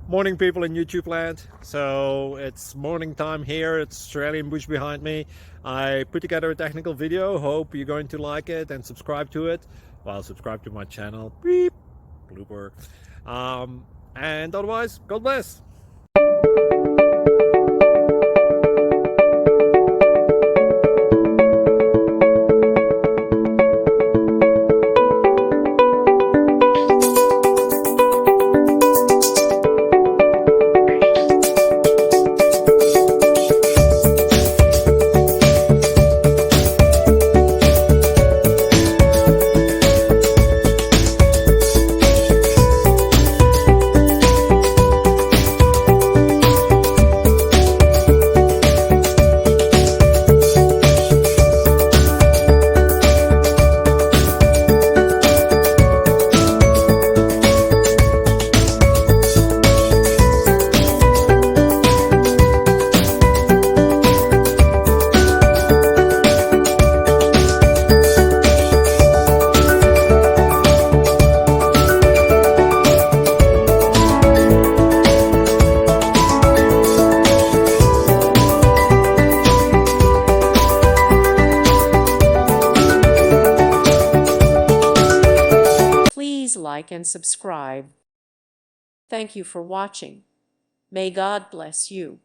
Morning people in YouTube land. So it's morning time here. It's Australian bush behind me. I put together a technical video. Hope you're going to like it and subscribe to it. Well, subscribe to my channel. Beep. Blooper. And otherwise, God bless. Please like and subscribe. Thank you for watching. May God bless you.